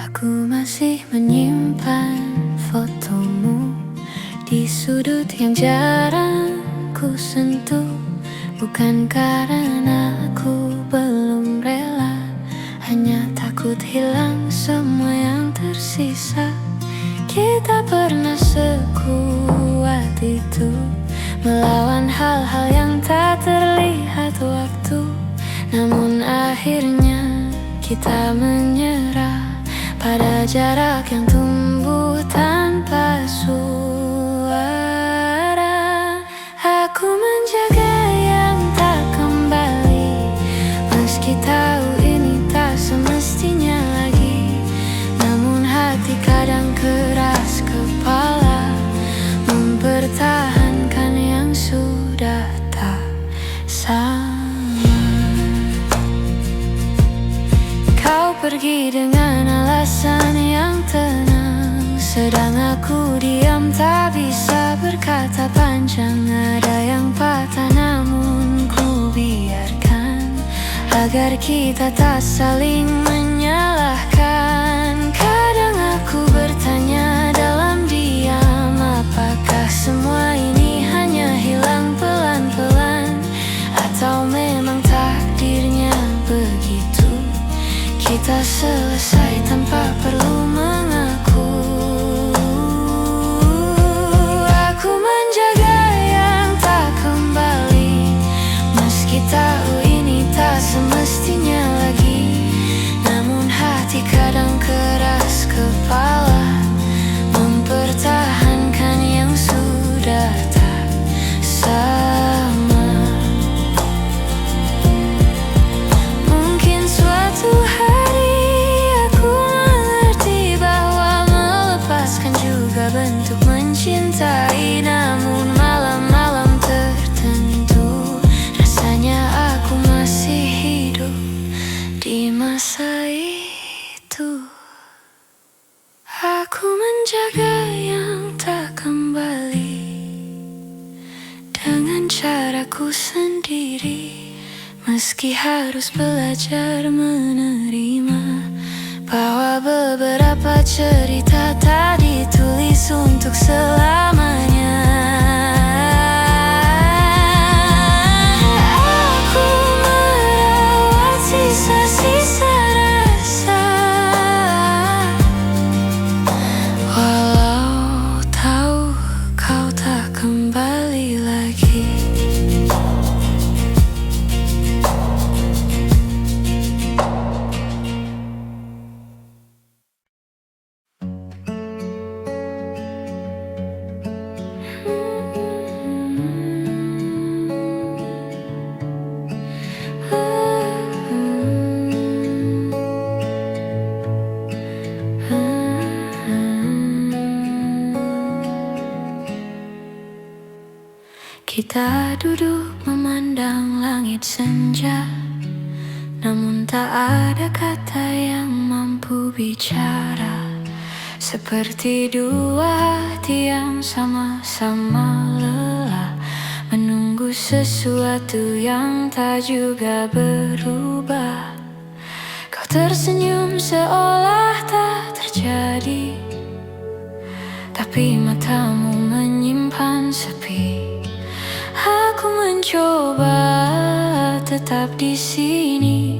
Aku masih menyimpan fotomu di sudut yang jarang ku sentuh. Bukan karena aku belum rela, hanya takut hilang semua yang tersisa. Kita pernah sekuat itu, melawan hal-hal yang tak terlihat waktu. Namun akhirnya kita menyerah pada jarak yang tumbuh tanpa suara. Aku menjaga yang tak kembali, meski tahu ini tak semestinya lagi. Namun hati kadang keras kepala, mempertahankan yang sudah tak sama. Kau pergi dengan alasan yang tenang, sedang aku diam tak bisa berkata panjang. Ada yang patah namun ku biarkan, agar kita tak saling menyalahkan. Kadang aku bertanya dalam diam, apakah semua ini hanya hilang pelan-pelan, atau memang takdirnya begitu? Kita selesai tanpa perlu mengaku. Aku menjaga yang tak kembali, meski tahu ini tak semestinya lagi. Namun hati kadang keras kepala, mempertahankan yang sudah tak sama. Mungkin suatu hari aku mengerti bahwa melepaskan juga bentuk mencintai. Namun malam-malam tertentu rasanya aku masih hidup di masa itu. Aku menjaga yang tak kembali dengan caraku sendiri, meski harus belajar menerima bahwa beberapa cerita tak ditulis untuk selamanya. Aku merawat sisa-sisa rasa, walau tahu kau tak kembali lagi. Kita duduk memandang langit senja, namun tak ada kata yang mampu bicara. Seperti dua hati yang sama-sama lelah, menunggu sesuatu yang tak juga berubah. Kau tersenyum seolah tak terjadi, tapi matamu menyimpan sepi. Aku mencoba tetap di sini,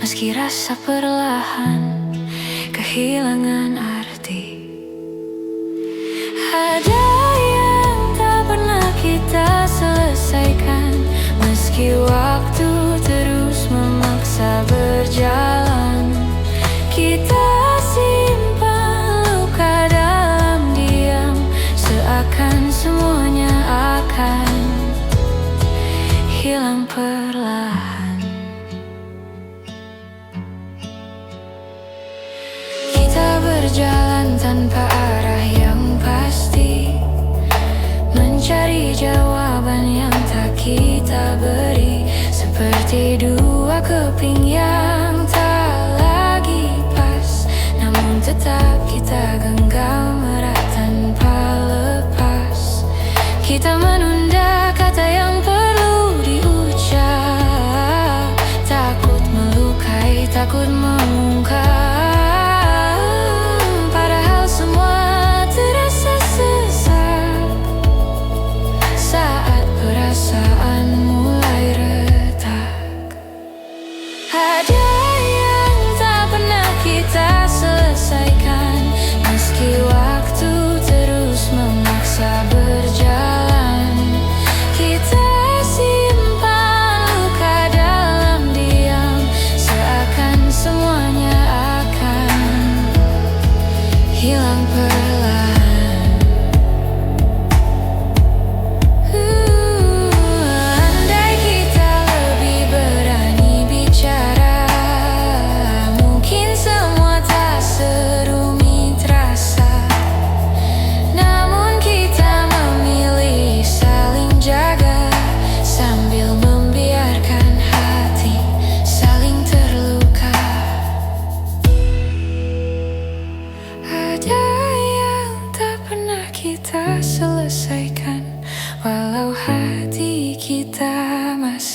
meski rasa perlahan kehilangan arti. Ada yang tak pernah kita selesaikan, meski waktu terus memaksa berjalan. Kita simpan luka dalam diam, seakan semuanya akan hilang perlahan. Kita berjalan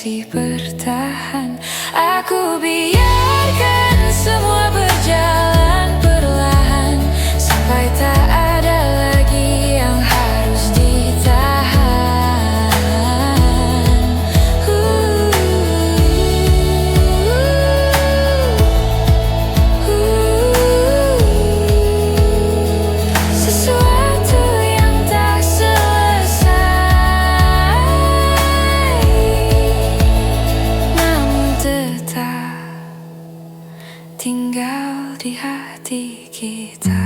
masih bertahan. Aku biarkan semua berjalan perlahan, sampai tak ada lagi yang harus ditahan. Sesuatu yang tak selesai, namun tetap tinggal di hati kita.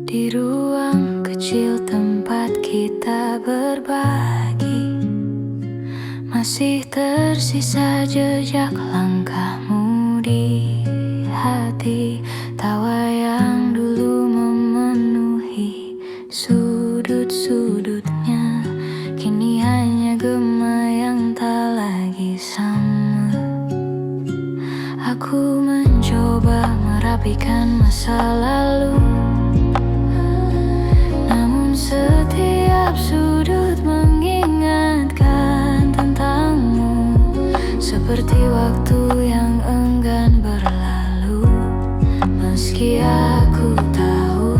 Di ruang kecil tempat kita berbagi, masih tersisa jejak langkahmu di hati. Tawa yang dulu memenuhi sudut-sudutnya, kini hanya gema yang tak lagi sama. Aku mencoba merapikan masa lalu, namun setiap sudut mengingatkan tentangmu, seperti waktu yang enggan berlalu. Meski aku tahu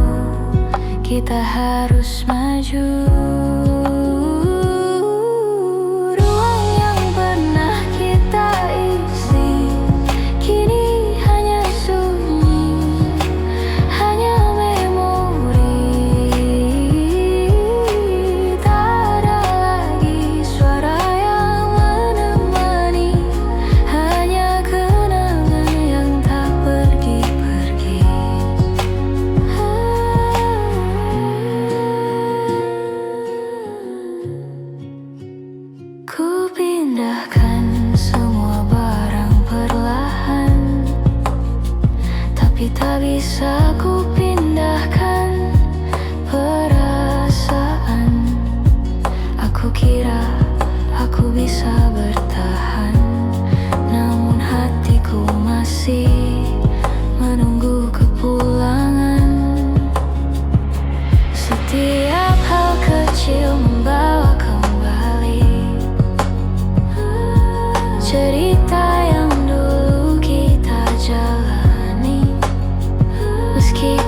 kita harus maju, ruang yang pernah kita isi kini hanya sunyi, hanya memori. Tak ada lagi suara yang menemani, hanya kenangan yang tak pergi-pergi. Ku pindahkan semua barang perlahan, tapi tak bisa ku pindahkan perasaan. Aku kira aku bisa bertahan, namun hatiku masih menunggu kepulangan. Setiap hal kecil membawa kembali cerita yang dulu kita jalani. Meski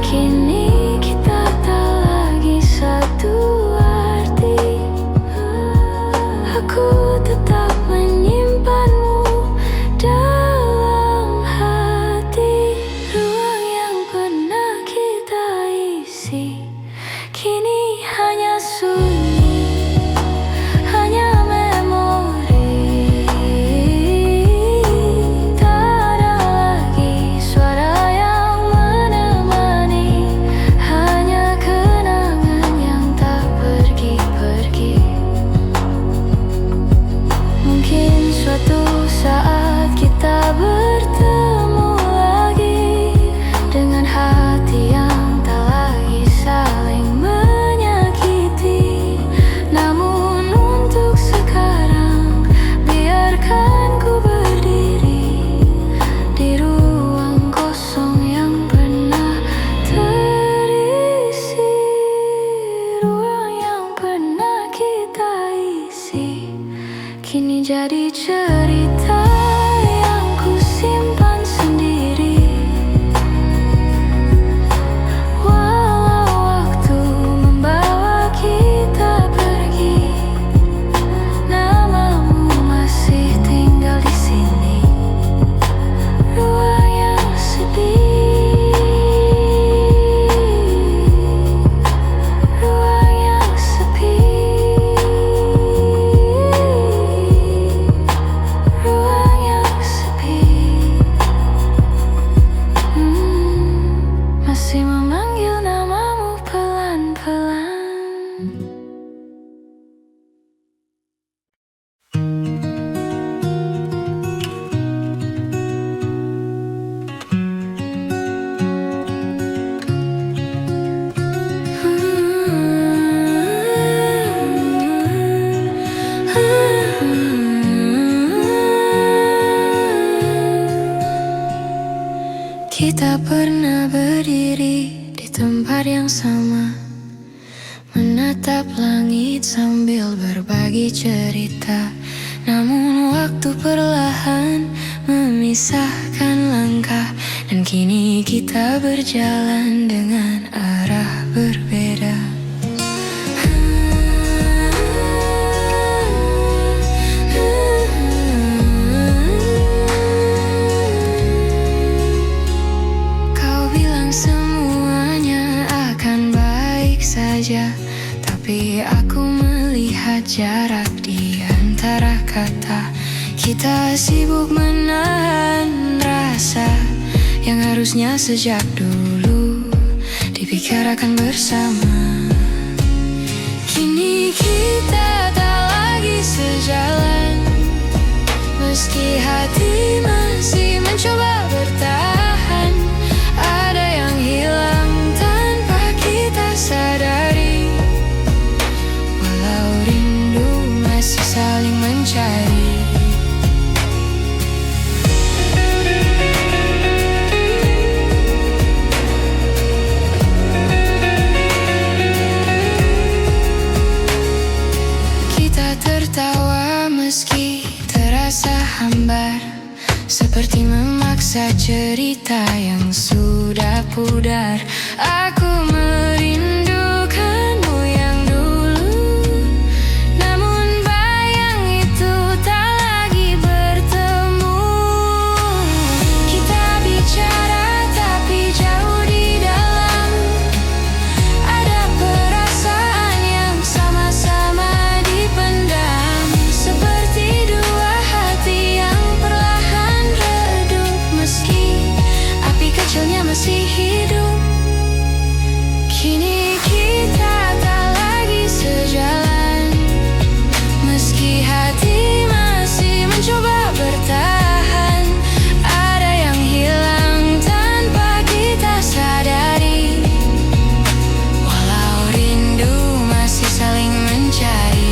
Kita pernah berdiri di tempat yang sama, menatap langit sambil berbagi cerita. Namun waktu perlahan memisahkan langkah, dan kini kita berjalan dengan arah berbeda. Kau bilang semuanya akan baik saja, tapi aku melihat jarak di antara kata. Kita sibuk menahan rasa yang harusnya sejak dulu dibicarakan bersama. Kini kita tak lagi sejalan, meski hati masih mencoba bertahan. Ada yang hilang tanpa kita sadari, walau rindu masih saling mencari. Tertawa meski terasa hambar, seperti memaksa cerita yang sudah pudar. Aku merindukanmu yang dulu, namun bayang itu tak lagi bertemu. Kita bicara tapi jauh di dalam, ada perasaan yang sama-sama dipendam, seperti dua hati yang perlahan redup, meski api kecilnya masih hidup. Kini kita tak lagi sejalan, meski hati masih mencoba bertahan. Ada yang hilang tanpa kita sadari, walau rindu masih saling mencari.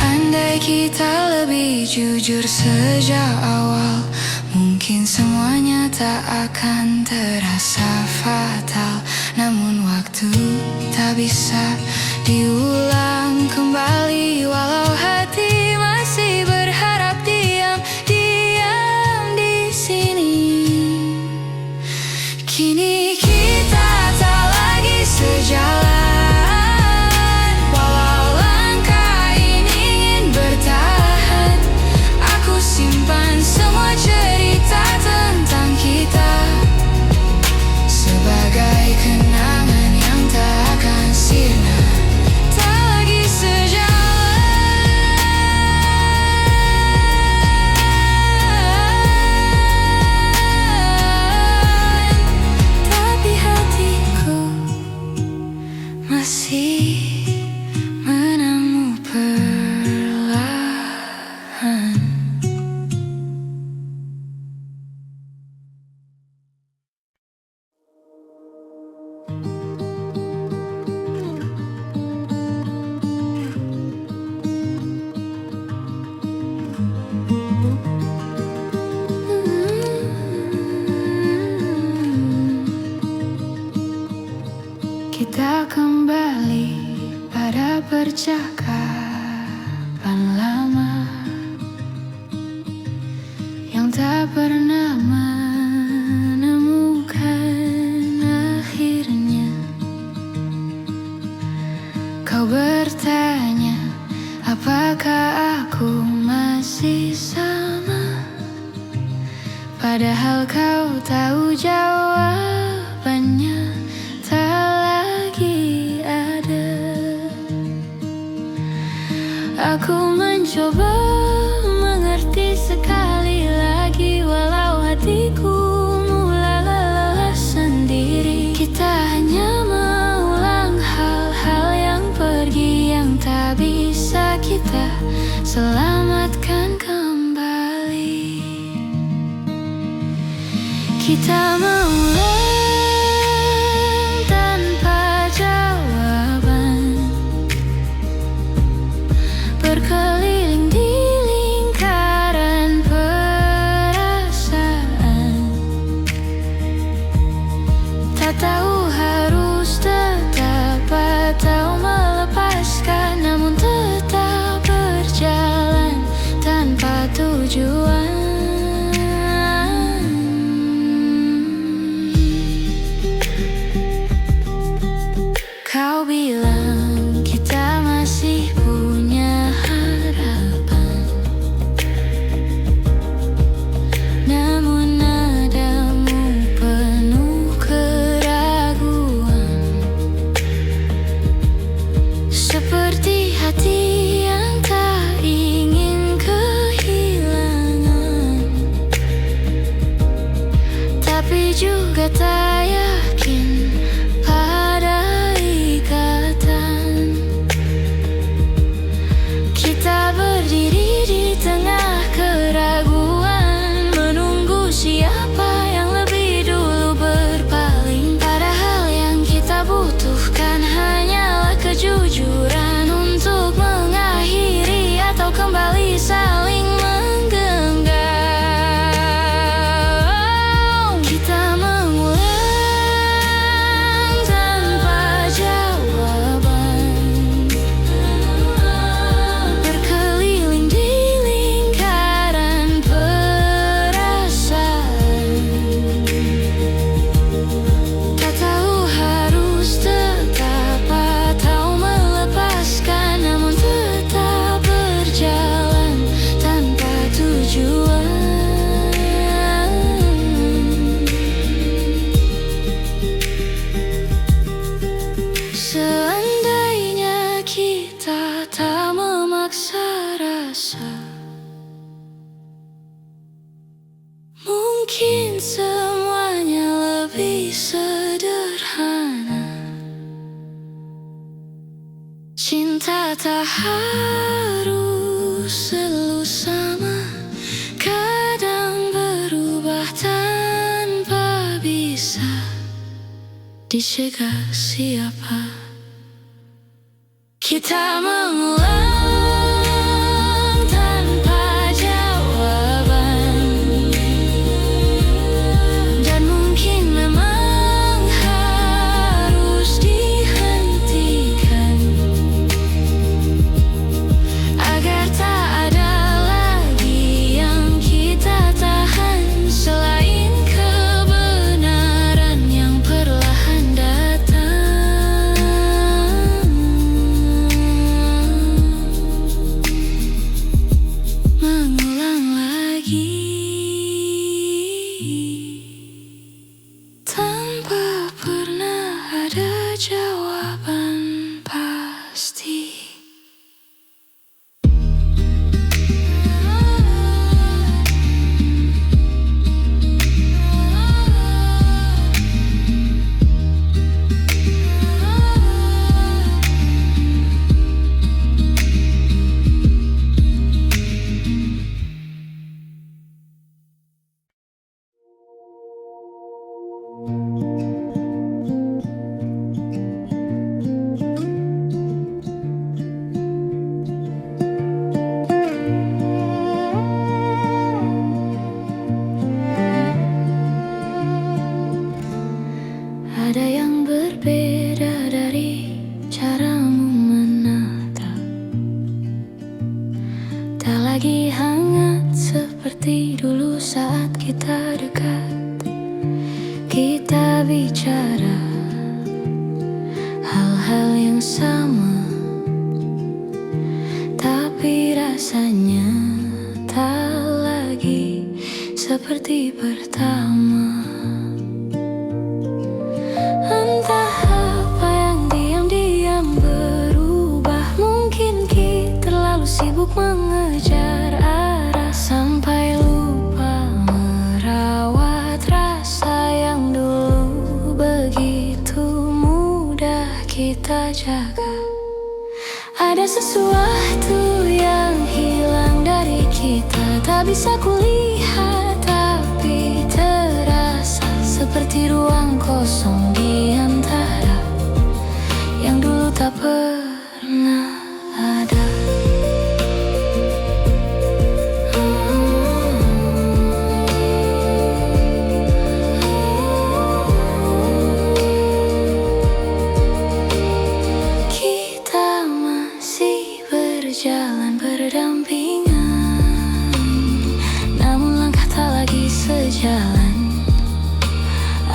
Andai kita lebih jujur sejak awal, mungkin semuanya tak akan terasa fatal. Namun waktu tak bisa diulang kembali, walau hati masih berharap diam di sini. Kini kita tak lagi sejalan, walau langkah ini ingin bertahan. Aku simpan semua cerita tentang kita sebagai kenangan yang tak akan sirna. Tak lagi sejalan, tapi hatiku masih menemu perlahan. Kita kembali pada percakapan lama yang tak pernah menemukan akhirnya. Kau bertanya, apakah aku masih sama? Padahal kau tahu jawabannya tak lagi ada. Aku mencoba mengerti sekali lagi, walau hatiku mulai lelah sendiri. Kita hanya mengulang hal-hal yang pergi, yang tak bisa kita selamatkan kembali. Kita mengulang tanpa jawaban, berkeliling di lingkaran perasaan. Tak tahu harus tetap atau melepaskan, namun tetap berjalan tanpa tujuan. Kau bilang kita masih punya harapan, namun nadamu penuh keraguan, seperti hati yang tak ingin kehilangan, tapi juga tak yakin pada ikatan. Kita berdiri di tengah keraguan, menunggu siapa yang lebih dulu berpaling. Padahal yang kita butuhkan hanyalah kejujuran untuk mengakhiri atau kembali saling menggenggam. Kita mengulang tanpa jawaban, berkeliling di lingkaran perasaan. Tak tahu harus tetap atau melepaskan, namun tetap berjalan tanpa tujuan. Seandainya kita tak memaksa rasa, mungkin semuanya lebih sederhana. Cinta tak harus selalu sama, kadang berubah tanpa bisa dicegah siapa. Kita mengulang tanpa jawaban, dan mungkin memang harus dihentikan, agar tak ada lagi yang kita tahan selain kebenaran yang perlahan datang. Mengulang lagi tanpa pernah ada jawaban pasti. Ada yang berbeda dari caramu menatap, tak lagi hangat seperti dulu saat kita dekat. Kita bicara hal-hal yang sama, tapi rasanya tak lagi seperti pertama. Entah apa yang diam-diam berubah, mungkin kita terlalu sibuk mengejar arah sampai lupa merawat rasa yang dulu begitu mudah kita jaga. Ada sesuatu yang hilang tak bisa kulihat, tapi terasa seperti ruang kosong di antara yang dulu tak pernah ada. Kita masih berjalan berdampingan, namun langkah tak lagi sejalan.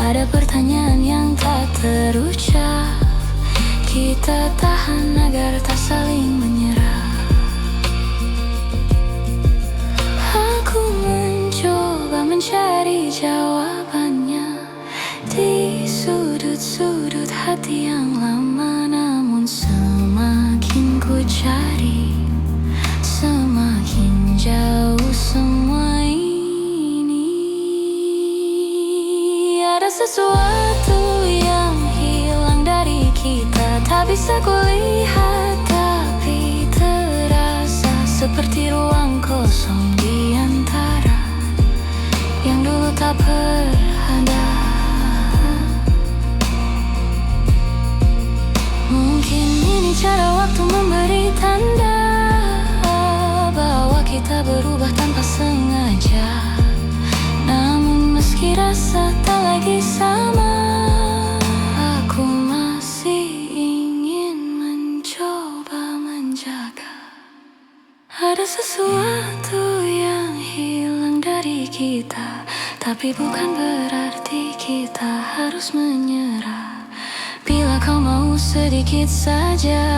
Ada pertanyaan yang tak terucap, kita tahan agar tak saling menyerah. Aku mencoba mencari jawabannya di sudut-sudut hati yang lama, namun semakin ku cari, semakin jauh semua ini. Ada sesuatu yang hilang dari kita, tak bisa kulihat, tapi terasa seperti ruang kosong di antara yang dulu tak berada. Mungkin ini cara waktu memberi tanda bahwa kita berubah tanpa sengaja. Namun meski rasa tak lagi sama, aku masih ingin mencoba menjaga. Ada sesuatu yang hilang dari kita, tapi bukan berarti kita harus menyerah. Bila kau mau sedikit saja,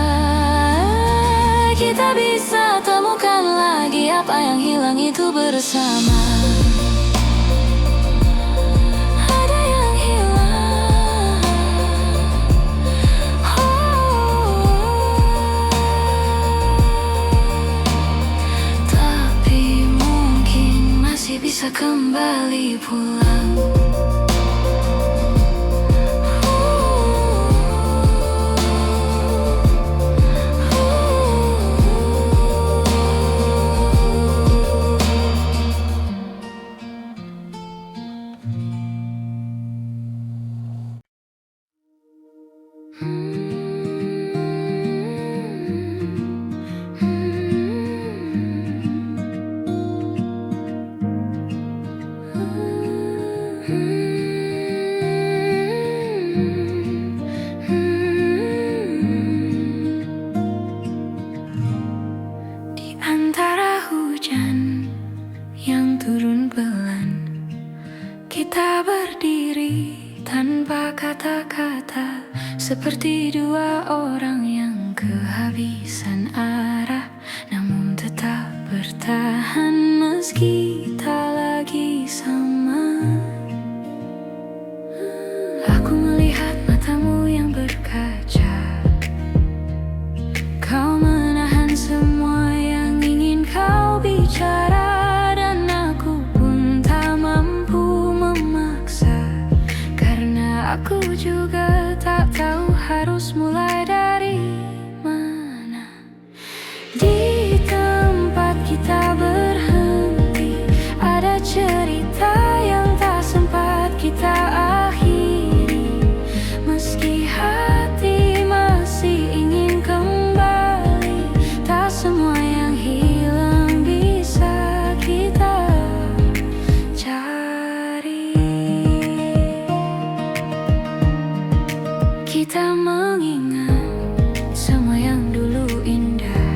kita bisa temukan lagi apa yang hilang itu bersama. Ada yang hilang, tapi mungkin masih bisa kembali pulang. Di antara hujan yang turun pelan, kita berdiri tanpa kata-kata, seperti dua orang yang kehabisan arah, namun tetap bertahan meski tak lagi sama. Aku melihat matamu yang berkaca, kau menahan semua yang ingin kau bicara, dan aku pun tak mampu memaksa, karena aku juga tak tahu harus mulai dari mana. Di tempat kita berhenti, ada cerita yang tak sempat kita akhiri. Meski hati masih ingin kembali, tak semua yang hilang bisa kita cari. Kita mengingat semua yang dulu indah,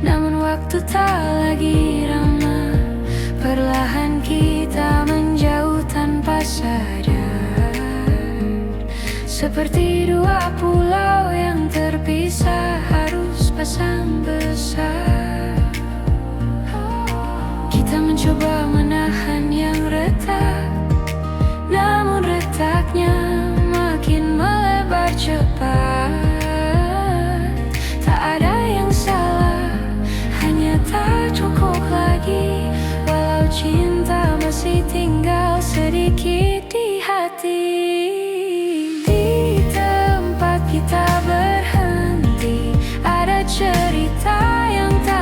namun waktu tak lagi ramah. Perlahan kita menjauh tanpa sadar, seperti dua pulau yang terpisah harus pasang besar. Kita mencoba menahan yang retak, namun retaknya makin melebar cepat. Tak ada yang salah, hanya tak cukup lagi, walau cinta masih tinggal sedikit di hati. Di tempat kita berhenti, ada cerita yang tak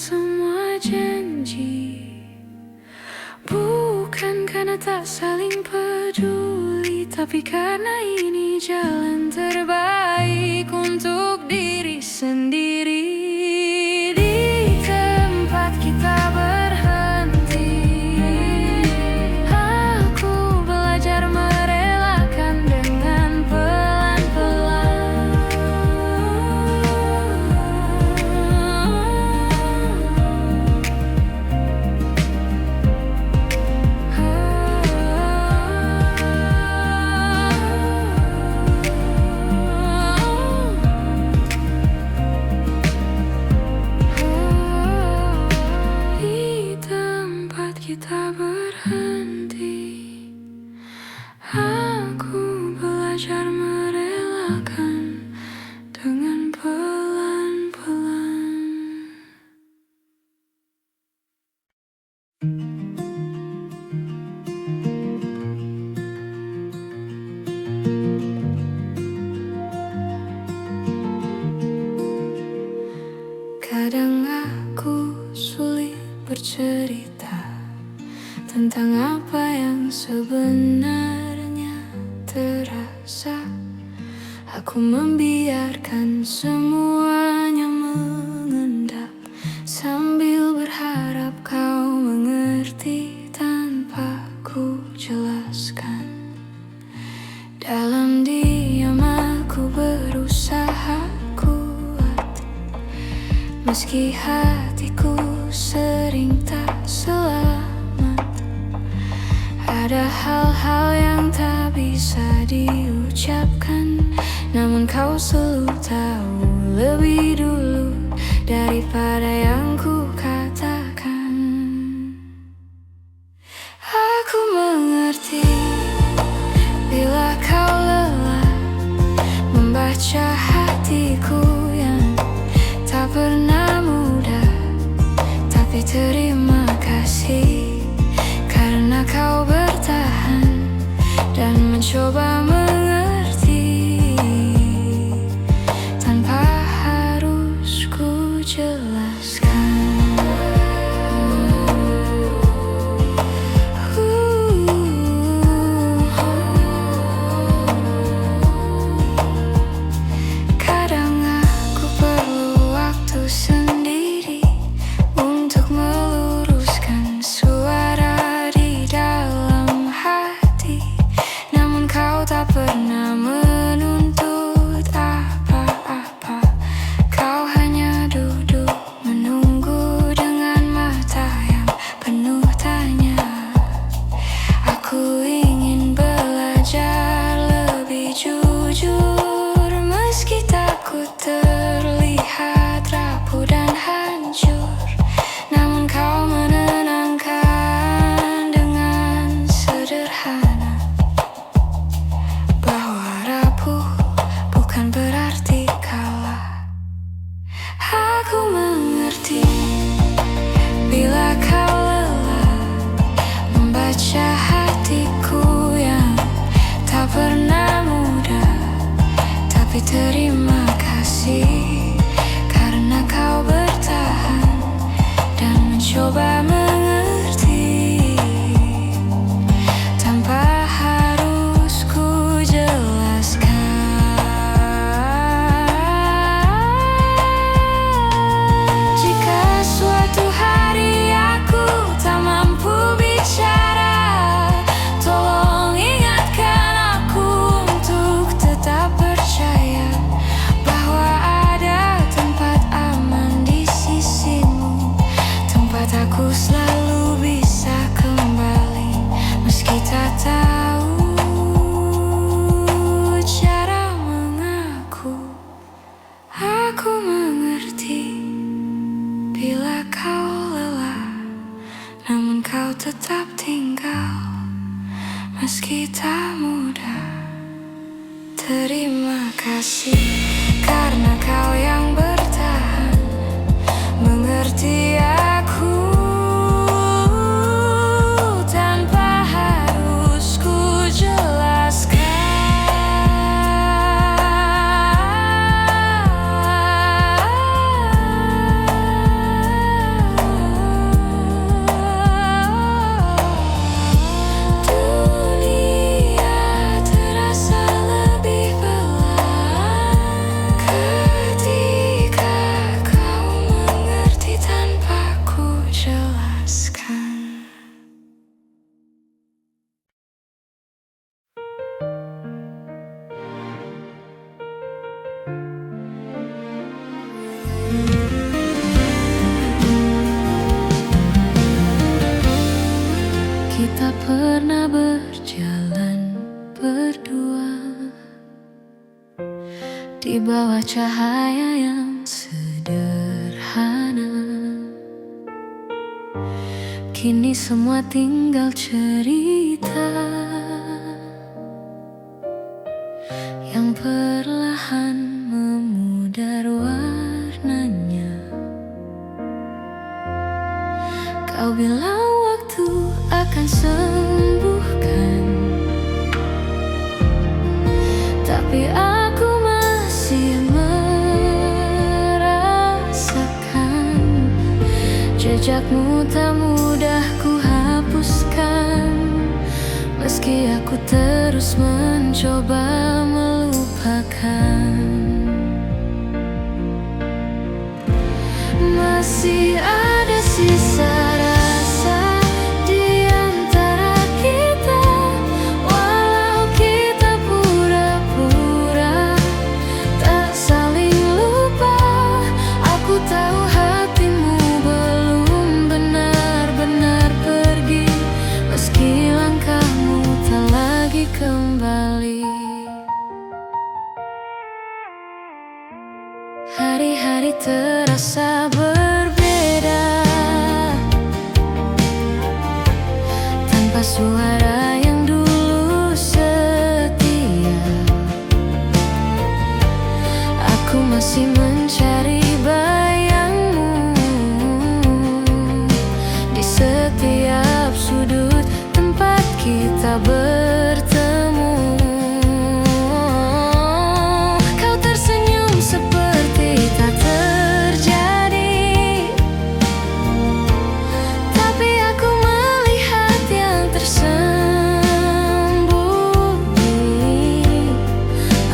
semua janji. Bukan karena tak saling peduli, tapi karena ini jalan terbaik untuk diri sendiri. Di tempat kita berhenti, aku belajar merelakan dengan pelan-pelan. Kita berhenti, aku belajar merelakan dengan pelan-pelan. Kadang aku sulit bercerita tentang apa yang sebenarnya terasa. Aku membiarkan semuanya mengendap, sambil berharap kau mengerti tanpa ku jelaskan. Dalam diam aku berusaha kuat, meski hatiku sering tak selamat. Ada hal-hal yang tak bisa diucapkan, namun kau selalu tahu lebih dulu daripada yang ku katakan. Aku mengerti bila kau lelah membaca hatiku yang tak pernah mudah, tapi terima kasih karena kau bertahan dan mencoba mengerti tanpa harus ku jelaskan. Kadang aku perlu waktu sendiri untuk meluruskan suara di dalam hati, namun kau tak pernah menuntut apa-apa. Kau hanya duduk menunggu dengan mata yang penuh tanya. Aku ingin belajar lebih jujur, meski takut terlihat rapuh dan hancur, namun kau menenangkan dengan sederhana bahwa rapuh bukan berarti kalah. Aku mengerti bila kau lelah membaca hatiku yang tak pernah mudah, tapi terima kasih karena kau bertahan dan mencoba mengerti tanpa harus ku jelaskan. Jika suatu hari aku tak mampu bicara, tolong ingatkan aku untuk tetap percaya bahwa ada tempat aman di sisimu, tempat aku selalu bisa kembali meski tak tahu cara mengaku. Aku mengerti bila kau lelah, namun kau tetap tinggal meski tak mudah. Terima kasih karena kau yang bertahan mengerti aku tanpa harus ku jelaskan. di bawah cahaya yang sederhana. Kini semua tinggal cerita yang perlahan memudar warnanya. Kau bilang waktu akan sembuhkan, tapi aku masih merasakan jejakmu tak mudah ku hapuskan. Meski aku terus mencoba melupakan, masih ada sisa rasa di antara kita. Walau kita pura-pura tak saling lupa, aku tahu hatimu belum benar-benar pergi. Meski langkahmu tak lagi kembali. Hari-hari terasa berbeda tanpa suara yang dulu setia. Aku masih mencari bayangmu di setiap sudut tempat kita bertemu. Kau tersenyum seperti tak terjadi, tapi aku melihat yang tersembunyi.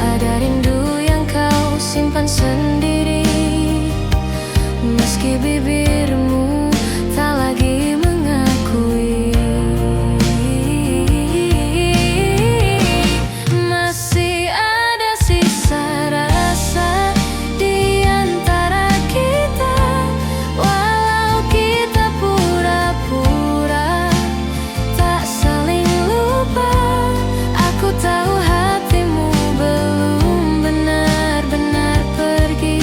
Ada rindu yang kau simpan sendiri, meski bibirmu tak lagi mengakui. Masih ada sisa rasa di antara kita. Walau kita pura-pura tak saling lupa, aku tahu hatimu belum benar-benar pergi.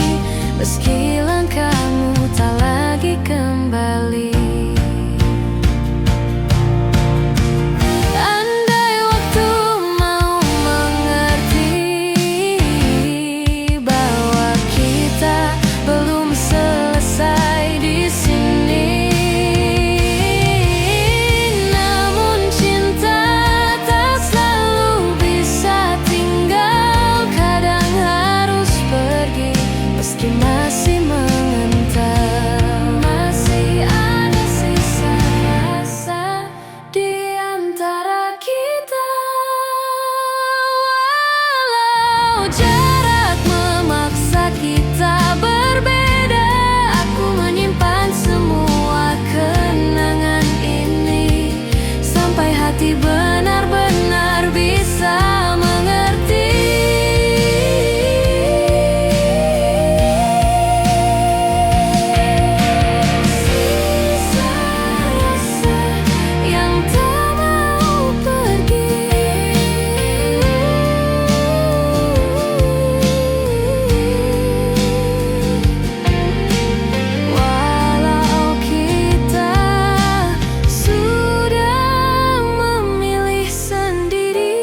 Meski langkahmu tak lagi kembali. Andai waktu mau mengerti bahwa kita belum selesai di sini, namun cinta tak selalu bisa tinggal. Kadang harus pergi meski masih mengental. Masih ada sisa rasa di antara kita. Walau jarak memaksa kita berbeda, aku menyimpan semua kenangan ini sampai hati benar-benar bisa mengerti. Sisa rasa yang tak mau pergi. Walau kita sudah memilih sendiri.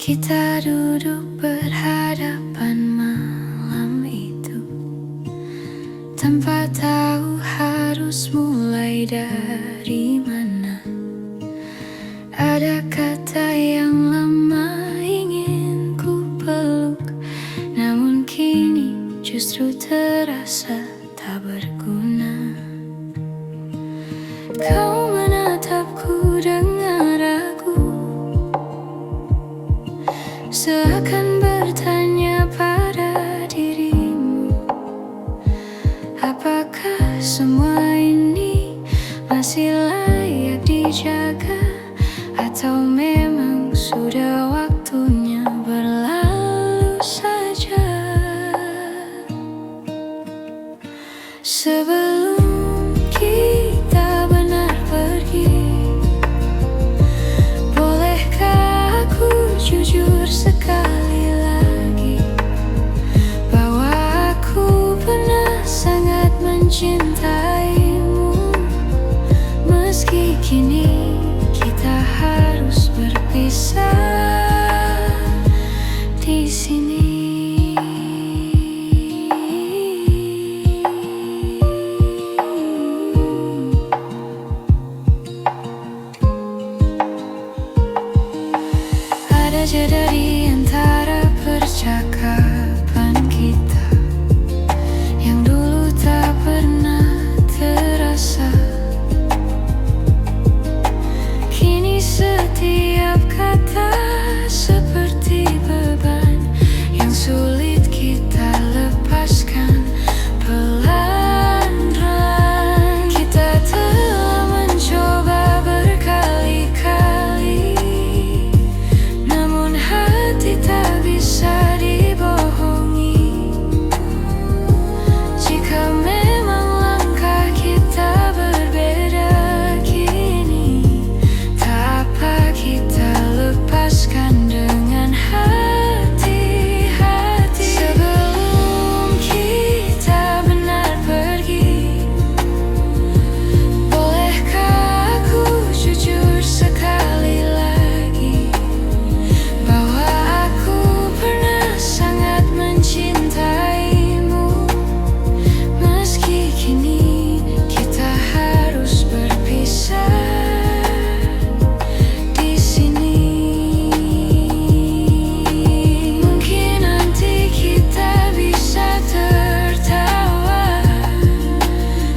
Kita duduk berhadapan malam itu, tanpa tahu harus mulai dari mana. Ada kata yang lama ingin ku peluk, namun kini justru terasa tak berguna. Kau menatapku dengan ragu, seakan bertanya pada dirimu, apakah semua ini masih layak dijaga Atau memang sudah waktunya berlalu saja? Sebelum kita benar pergi, bolehkah aku jujur sekali lagi bahwa aku pernah sangat mencintaimu? Meski kini kita harus berpisah di sini. Ada jeda di antara percakapan kita yang dulu tak pernah terasa. Kini setiap kata seperti beban yang sulit kita lepaskan pelan-pelan. Kita telah mencoba berkali-kali, namun hati tak bisa dibohongi. Jika memang langkah kita berbeda kini, tak apa kita lepaskan dengan hati-hati. Sebelum kita benar pergi, bolehkah aku jujur sekali lagi bahwa aku pernah sangat mencintaimu? Meski kini kita harus berpisah di sini. Mungkin nanti kita bisa tertawa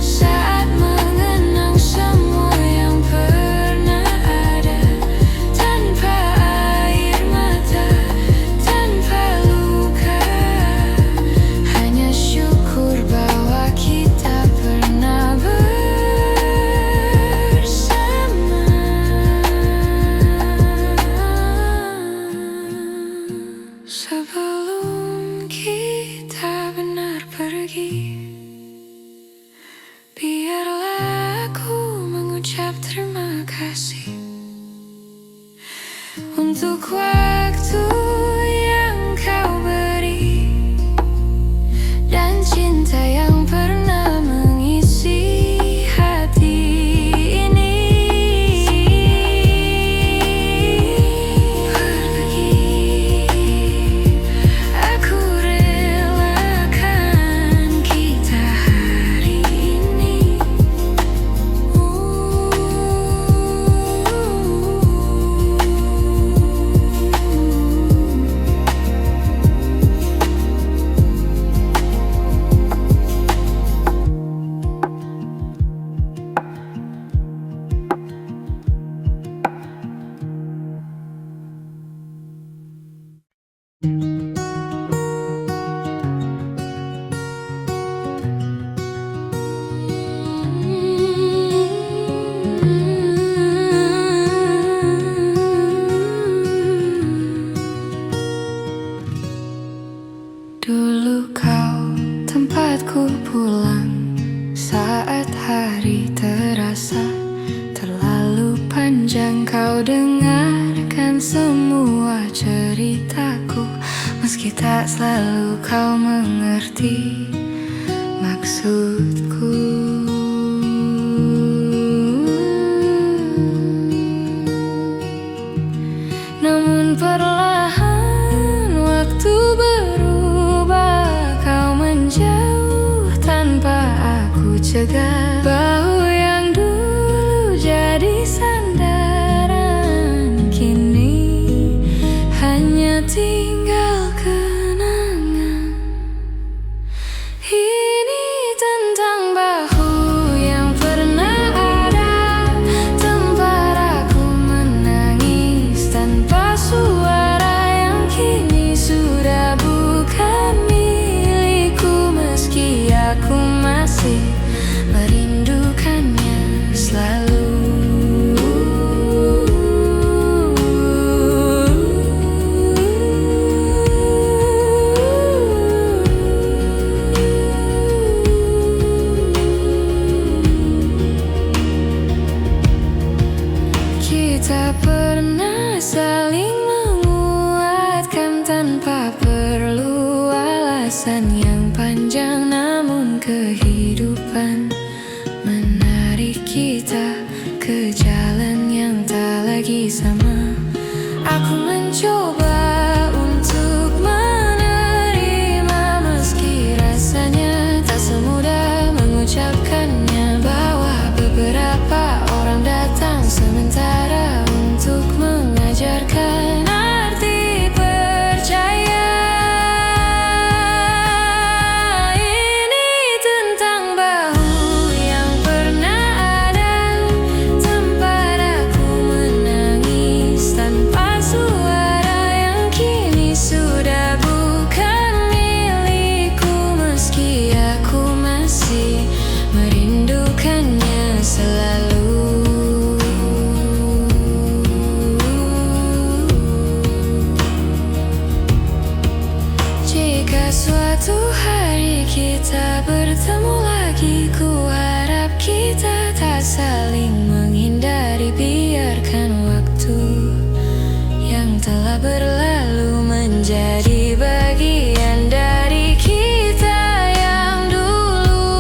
saat mengenang semua yang pernah ada, tanpa air mata, tanpa luka. Hanya syukur bahwa kita pernah bersama. Sebelum kita benar pergi, biarlah aku mengucap terima kasih untuk waktu yang kau beri dan cinta yang pernah mengisi hati ini. Pergi, aku relakan kita hari ini. Dulu kau tempatku pulang saat hari terasa terlalu panjang. Kau dengarkan semua ceritaku, meski tak selalu kau mengerti maksudku. Namun perlahan waktu berubah, kau menjauh tanpa aku cegah. Bahu yang dulu jadi sandaran, kini hanya tinggal kenangan. Ini tentang bahu yang pernah ada, tempat aku menangis tanpa suara, yang kini sudah bukan milikku. Meski aku masih merindukannya selalu. Kita pernah saling menguatkan tanpa perlu alasan yang panjang. Namun kehidupan menarik kita ke jalan yang tak lagi sama. Aku mencoba untuk menerima meski rasanya tak semudah mengucapkannya. Bahwa beberapa orang datang sementara untuk mengajarkan arti percaya. Ini tentang bahu yang pernah ada, tempat aku menangis tanpa suara, yang kini sudah bukan milikku. Meski aku masih merindukannya selalu. Jika suatu hari kita bertemu lagi, ku harap kita tak saling menghindari. Biarkan waktu yang telah berlalu menjadi bagian dari kita yang dulu.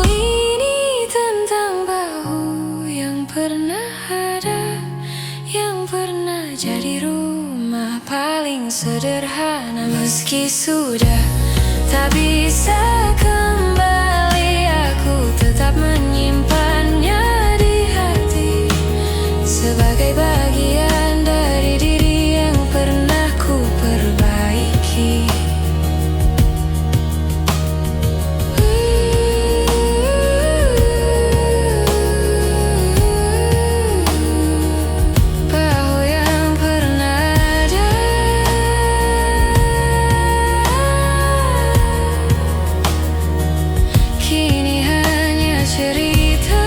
Ini tentang bahu yang pernah ada, yang pernah jadi rumah paling sederhana. Meski sudah tak bisa kembali, aku tetap menyimpannya di hati sebagai bagian dari diri yang pernah ku perbaiki. Bahu yang pernah ada, kini hanya cerita.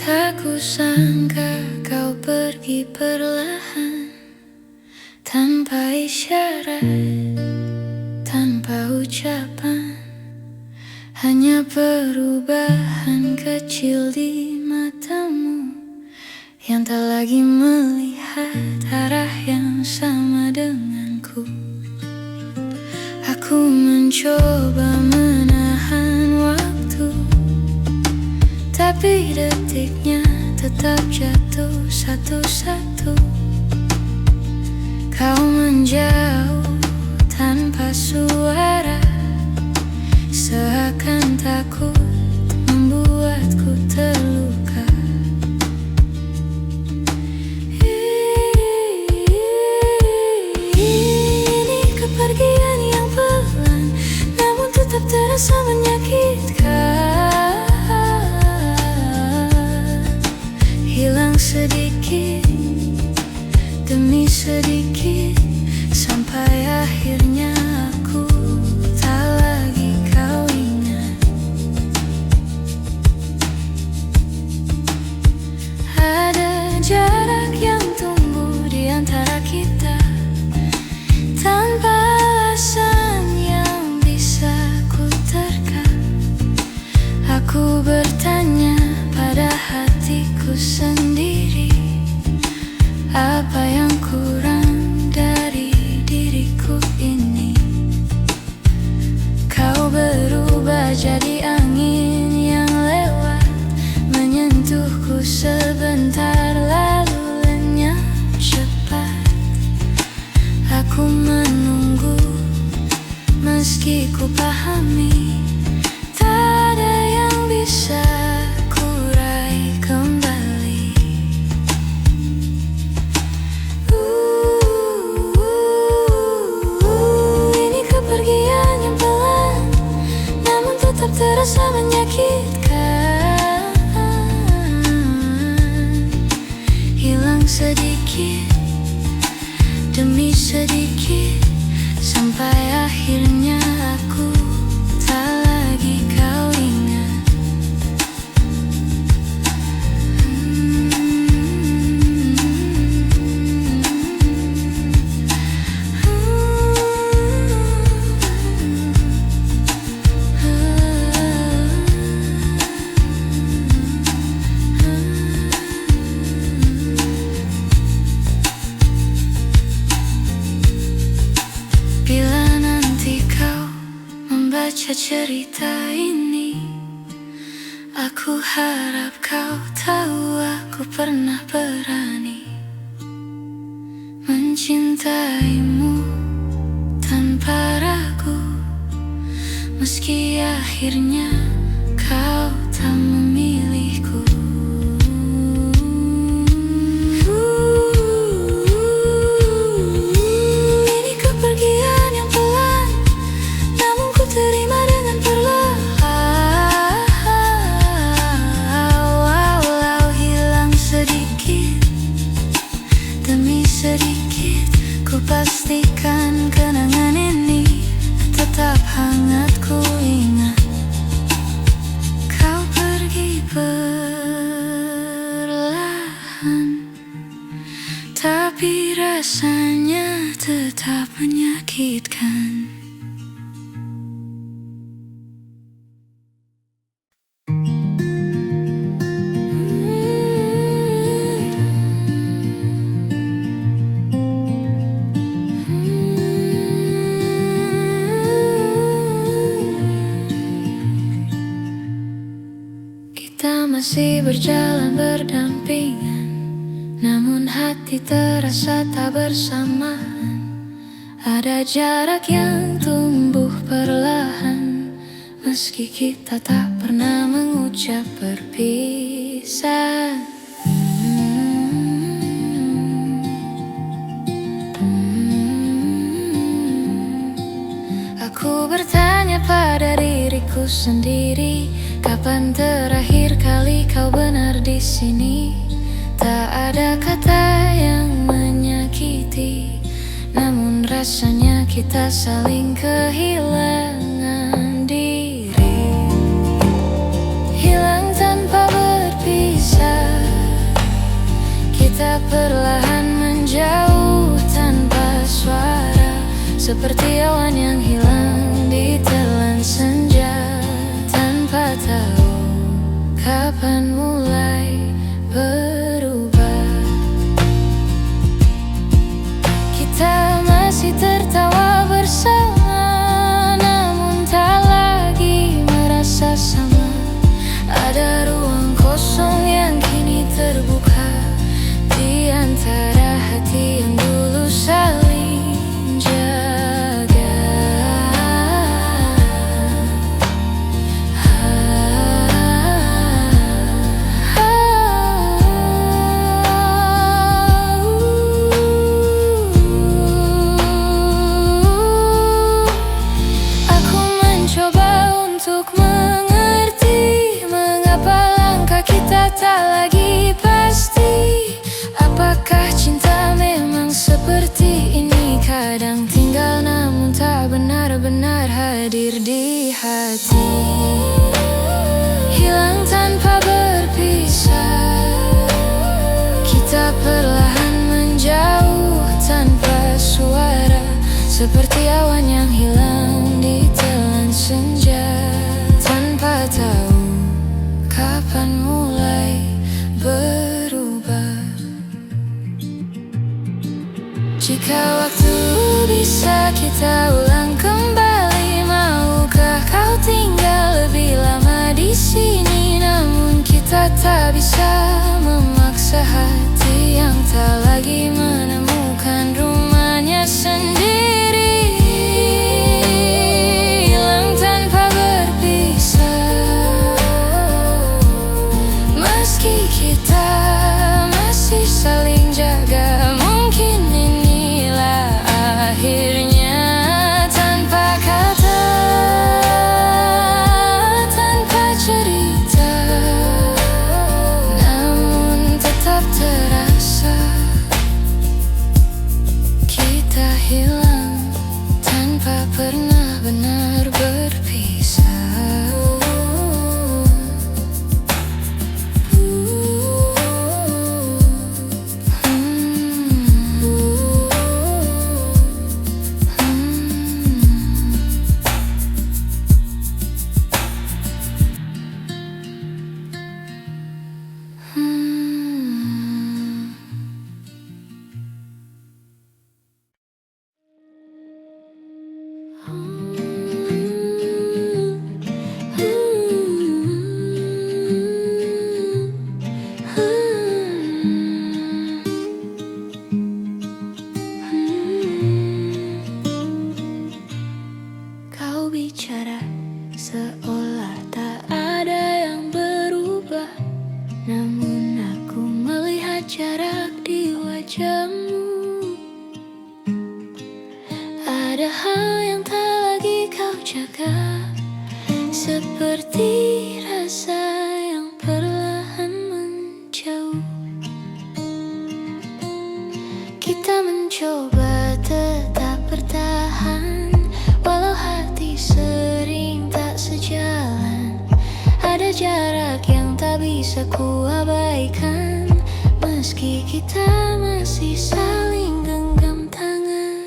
Tak kusangka kau pergi perlahan, tanpa isyarat, tanpa ucapan. Hanya perubahan kecil di matamu yang tak lagi melihat arah yang sama denganku. Aku mencoba menahan waktu, tapi detiknya tetap jatuh satu-satu. Kau menjauh tanpa suara, seakan takut membuatku terluka. Ini kepergian yang pelan, namun tetap terasa menyakitkan. Hilang sedikit demi sedikit, sampai akhirnya aku tak lagi kau ingat. Ada jarak yang tumbuh di antara kita, tanpa alasan yang bisa ku terka. Aku bertanya pada hatiku sendiri, apa yang kurang dari diriku ini? Kau berubah jadi angin yang lewat, menyentuhku sebentar lalu lenyap cepat. Aku menunggu meski ku pahami tak ada yang bisa ku raih kembali. Ini kepergian yang pelan, namun tetap terasa menyakitkan. Hilang sedikit demi sedikit, sampai akhirnya aku tak membaca cerita ini. Aku harap kau tahu aku pernah berani mencintaimu tanpa ragu, meski akhirnya kau tak memilihku. Ini kepergian yang pelan, namun ku terima dengan perlahan. Walau hilang sedikit demi sedikit, ku pastikan kenangan ini tetap hangat. Ku ingat kau pergi perlahan, tapi rasanya tetap menyakitkan. Kita masih berjalan berdampingan, namun hati terasa tak bersamaan. Ada jarak yang tumbuh perlahan, meski kita tak pernah mengucap berpisah. Aku bertanya pada diriku sendiri, kapan terakhir kali kau benar di sini? Tak ada kata yang menyakiti, namun rasanya kita saling kehilangan diri. Hilang tanpa berpisah, kita perlahan menjauh tanpa suara, seperti awan yang hilang di telan senja, tanpa tahu kapan mulai berubah. Kita masih tertawa bersama, namun tak lagi merasa sama. Ada ruang kosong yang kini terbuka di antara hati yang dulu saling jaga. Aku mencoba untuk mengerti mengapa langkah kita tak lagi pasti. Apakah cinta memang seperti ini? Kadang tinggal namun tak benar-benar hadir di hati. Hilang tanpa berpisah, kita perlahan menjauh tanpa suara, seperti awan yang hilang di telan senja, tanpa tahu kapan mulai berubah. Jika waktu bisa kita ulang kembali, maukah kau tinggal lebih lama di sini? Namun kita tak bisa memaksa hati yang tak lagi menemukan rumahnya sendiri. Hilang tanpa berpisah, meski kita masih saling jaga. Mungkin inilah akhirnya, tanpa kata, tanpa cerita, namun tetap terasa bicara, seolah tak ada yang berubah. Namun aku melihat jarak di wajahmu. Ada hal yang tak lagi kau jaga, seperti rasa yang perlahan menjauh. Kita mencoba tetap bertahan, walau hati sering tak sejalan. Ada jarak yang tak bisa ku abaikan, meski kita masih saling genggam tangan.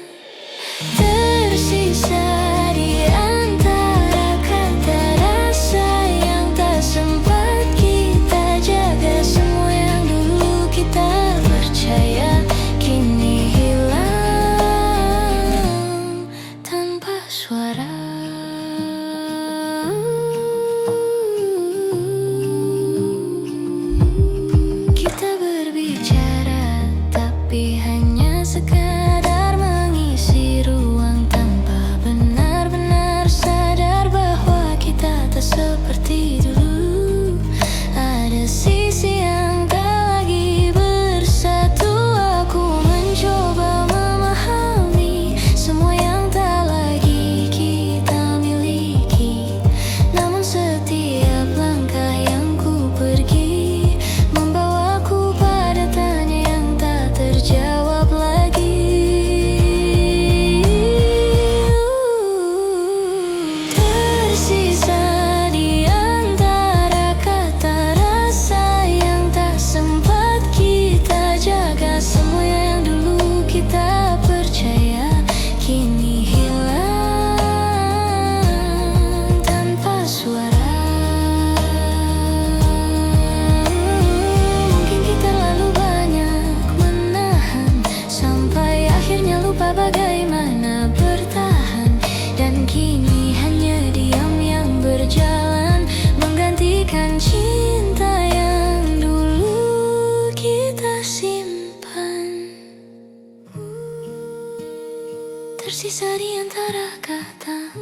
Tersisa di antara kata rasa yang tak sempat kita jaga. Semua yang dulu kita percaya kini hilang tanpa suara. Kita berbicara tapi hanya sekadar mengisi ruang, tanpa benar-benar sadar bahwa kita tak seperti dulu. Ada sisi yang tak lagi bersatu. Aku mencoba memahami semua yang tak lagi kita miliki. Namun setiap langkah yang ku pergi membawaku pada tanya yang tak terjawab lagi. Tersisa di antara kata rasa yang tak sempat kita jaga. Semua yang dulu kita percaya kini hilang tanpa suara. Mungkin kita terlalu banyak menahan, sampai akhirnya lupa bagaimana bertahan. Dan kini hanya diam yang berjalan, menggantikan cinta yang dulu kita simpan. Tersisa di antara kata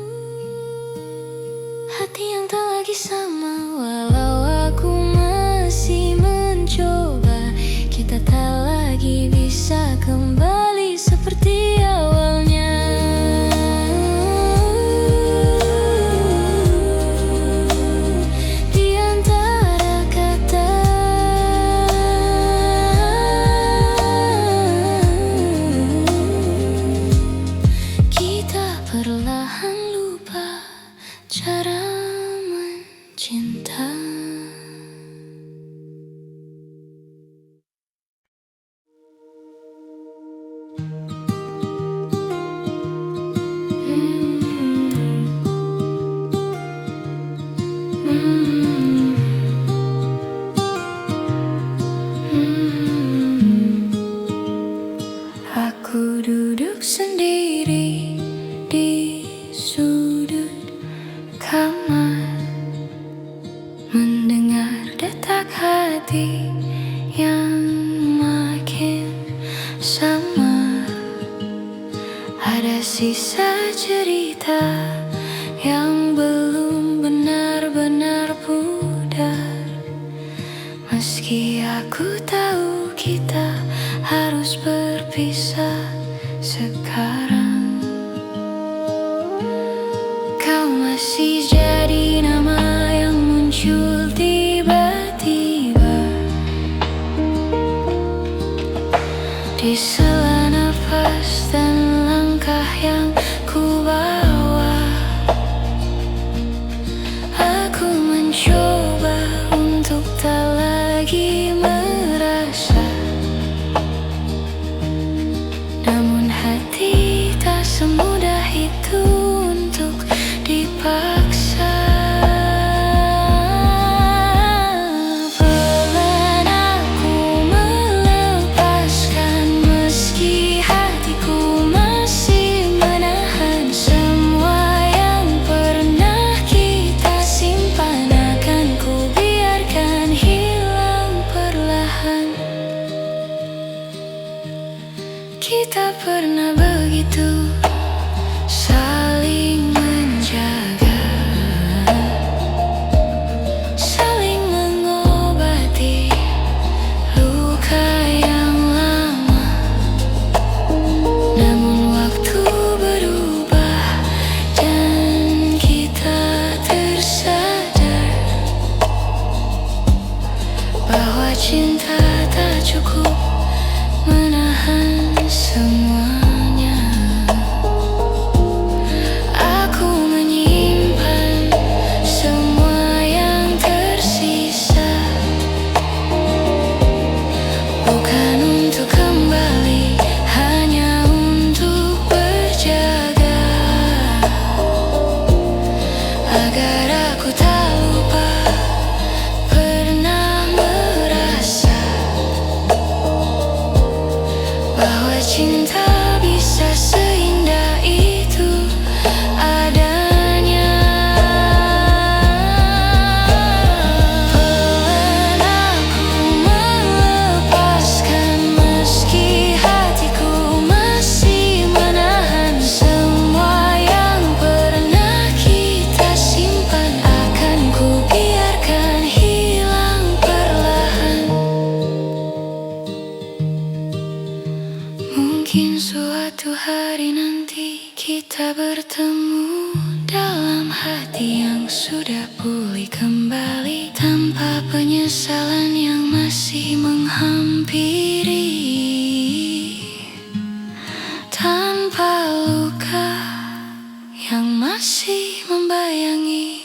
hati yang tak lagi sama. Walau aku masih mencoba, kita tak lagi bisa kembali seperti awalnya. Di antara kata kita perlahan lupa cara mencinta. Aku duduk sendiri di sudut kamar, mendengar detak hati yang makin samar. Ada sisa cerita yang belum benar-benar pudar. Meski aku tahu kita harus berpisah sekarang, kau masih jadi hati yang sudah pulih kembali, tanpa penyesalan yang masih menghampiri, tanpa luka yang masih membayangi.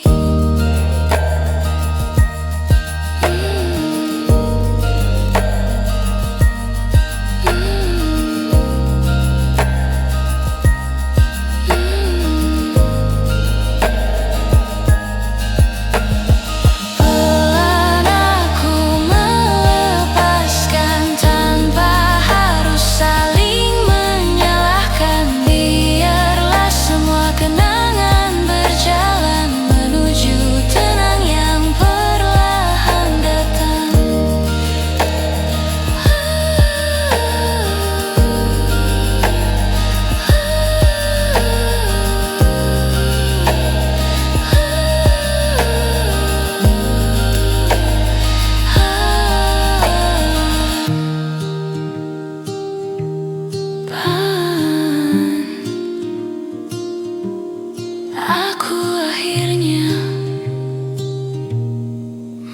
Aku akhirnya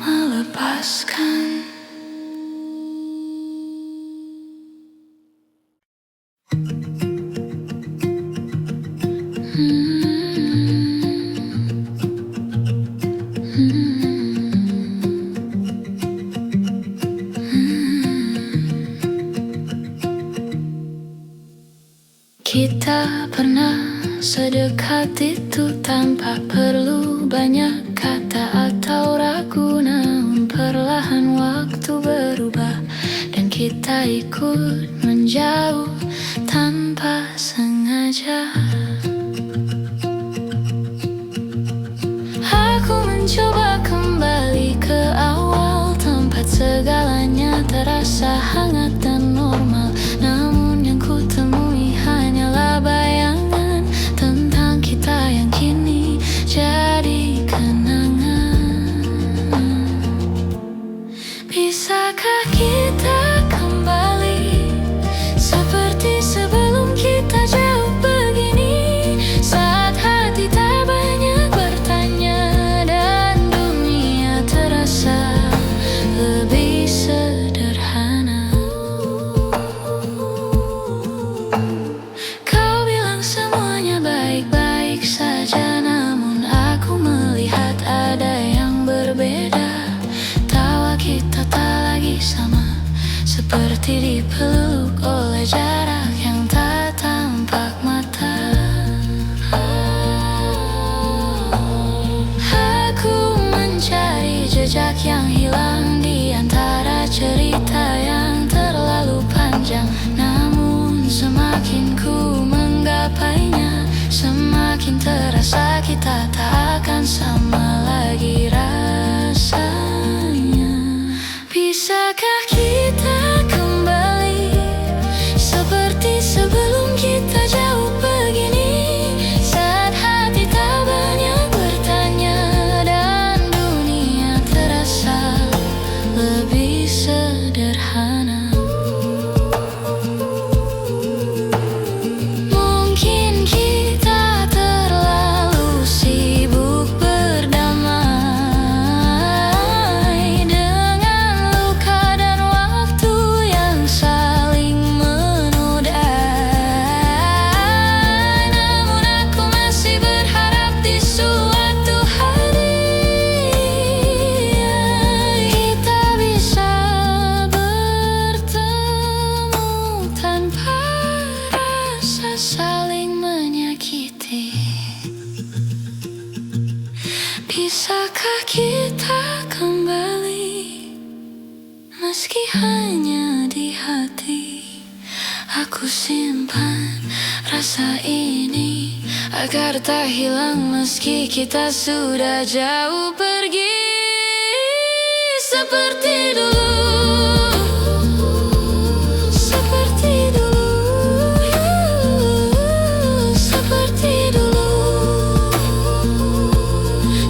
melepaskan. Kita pernah sedekat itu tanpa perlu banyak kata atau ragu, namun perlahan waktu berubah dan kita ikut menjauh tanpa sengaja. Aku mencoba kembali ke awal, tempat segalanya terasa hangat dan normal, namun yang ku temui hanyalah bayangan tentang kita yang kini jadi kenangan. Bisakah kita kembali seperti sebelum kita jauh begini, saat hati tak banyak bertanya dan dunia terasa lebih sederhana. Kau bilang semuanya baik-baik saja, namun aku melihat ada yang berbeda. Tawa kita tak lagi sama, seperti dipeluk oleh jarak yang tak tampak mata. Aku mencari jejak yang hilang di antara cerita yang terlalu panjang, namun semakin ku menggapainya, semakin terasa kita tak akan sama lagi rasanya. Bisakah kita kembali seperti sebelum kita jauh begini, saat hati tak banyak bertanya dan dunia terasa lebih sederhana. Mungkin kita terlalu sibuk berdamai dengan luka dan waktu yang saling menodai, namun aku masih berharap di suatu hari kita bisa bertemu tanpa rasa saling menyakiti. Bisakah kita kembali meski hanya di hati? Aku simpan rasa ini agar tak hilang meski kita sudah jauh pergi. Seperti dulu, seperti dulu, seperti dulu,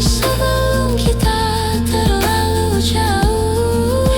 sebelum kita terlalu jauh.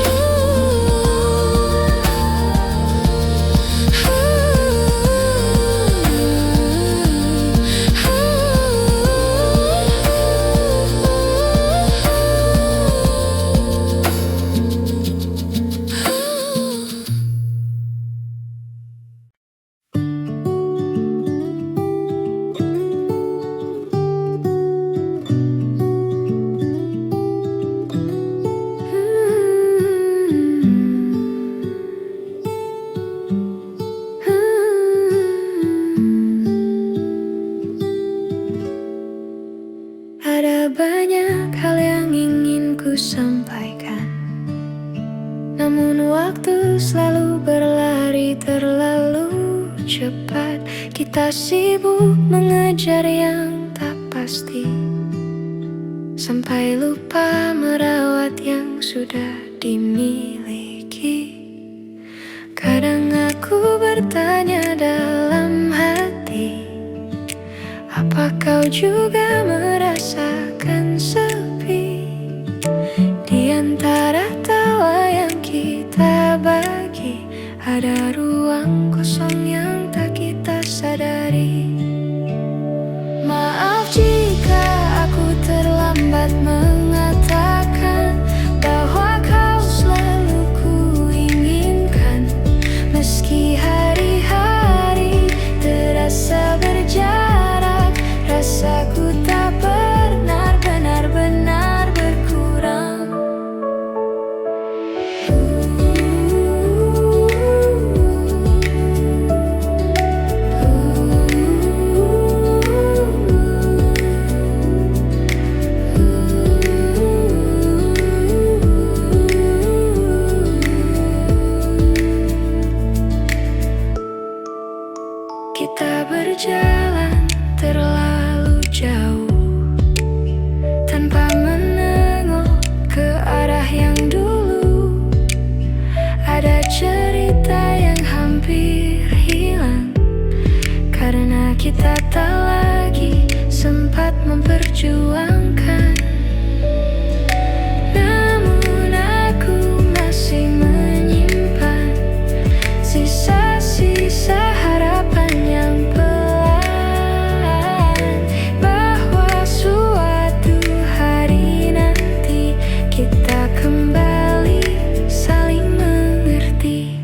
Ada banyak hal yang ingin ku sampaikan, namun waktu selalu berlari terlalu cepat. Kita sibuk mengejar yang tak pasti, sampai lupa merawat yang sudah dimiliki. Kadang aku bertanya dalam hati, apa kau juga merasakan sepi? Di antara tawa yang kita bagi, ada ruang kosong yang tak kita sadari. Maaf jika aku terlambat mengatakan bahwa kau selalu ku inginkan. Meski hari-hari terasa berjarak, rasaku tak pernah benar-benar berkurang. Kita berjalan terlalu jauh tanpa menengok ke arah yang dulu. Ada cerita yang hampir hilang karena kita tak lagi sempat memperjuangkan. Namun aku masih menyimpan sisa-sisa harapan yang pelan, bahwa suatu hari nanti kita kembali saling mengerti.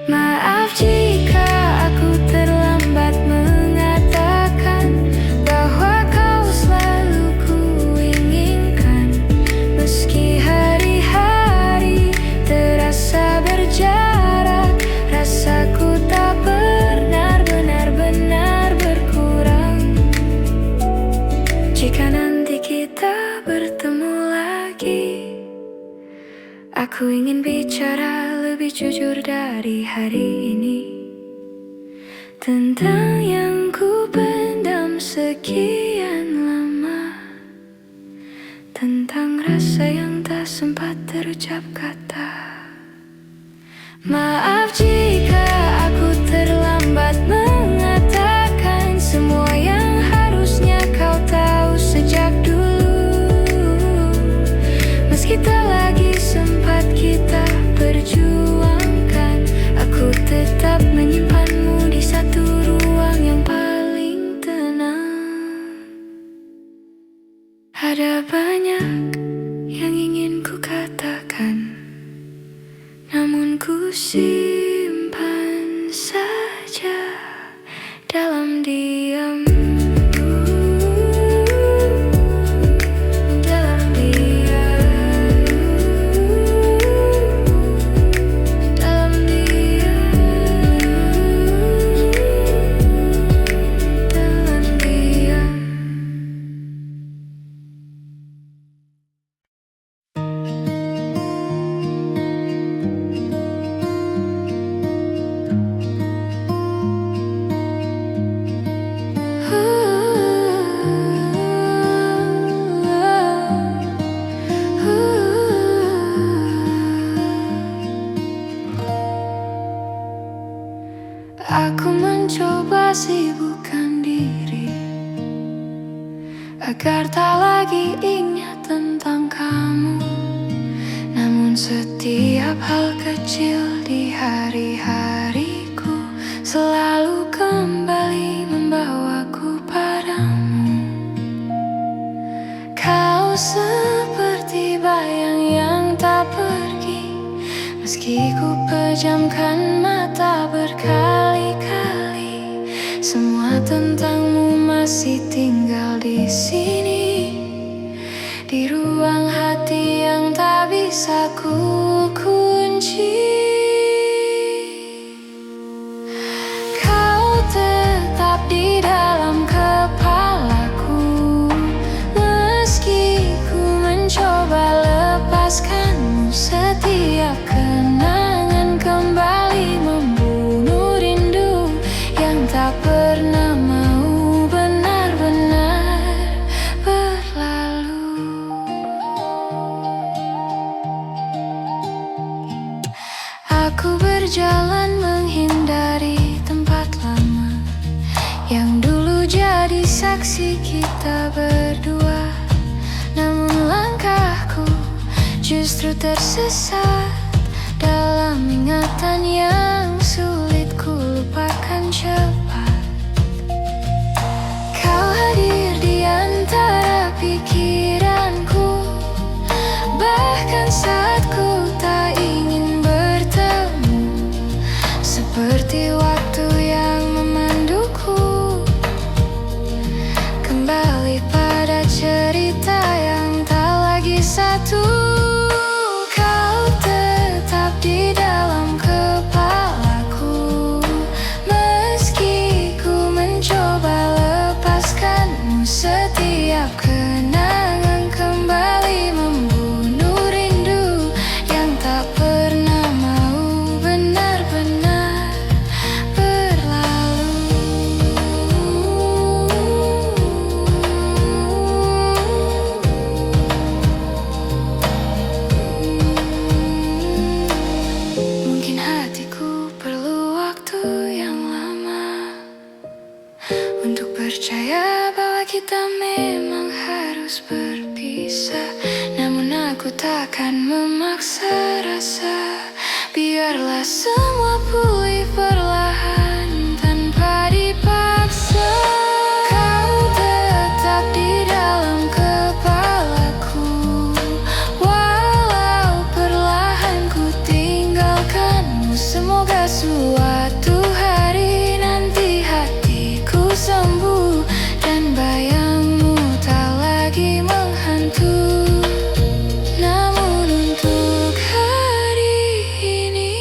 Maaf jika aku terlambat mengatakan bahwa kau selalu ku inginkan. Meski hari-hari terasa berjarak, rasaku tak pernah benar-benar berkurang. Jika nanti kita bertemu lagi, aku ingin bicara lebih jujur dari hari ini, tentang yang ku pendam sekian lama, tentang rasa yang tak sempat terucap kata. Maaf jika aku terlambat mengatakan semua yang harusnya kau tahu sejak dulu. Meski tak lagi sempat kita perjuangkan, aku tetap menyimpanmu di satu ruang yang paling tenang. Ada banyak yang ingin ku katakan, namun ku simpan saja dalam diam. Dalam diam. Dalam diam. Dalam diam. Aku mencoba sibukkan diri agar tak lagi ingat tentang kamu. Namun setiap hal kecil di hari-hariku selalu kembali membawaku padamu. Kau seperti bayang yang tak pergi, meski ku pejamkan mata berkali-kali. Semua tentangmu masih tinggal di sini, di ruang hati yang tak bisa ku kunci. Kau tetap di dalam kepalaku, kita berdua, namun langkahku justru tersesat dalam ingatan yang sulit ku lupakan cepat. Kau hadir di antara pikiranku, bahkan saat ku tak ingin bertemu, seperti waktu yang memanduku kembali pada cerita yang tak lagi satu. Kau tetap di dalam kepalaku, meski ku mencoba lepaskanmu. Setiap kenangan kembali membunuh rindu yang tak pernah mau benar-benar berlalu. Mungkin hatiku perlu waktu yang lama untuk percaya bahwa kita memang harus berpisah. Namun aku takkan memaksa rasa, biarlah semua pulih perlahan tanpa dipaksa. Kau tetap di dalam kepalaku, walau perlahan ku tinggalkanmu. Semoga suatu hari nanti hatiku sembuh dan bayangmu tak lagi menghantui. Namun untuk hari ini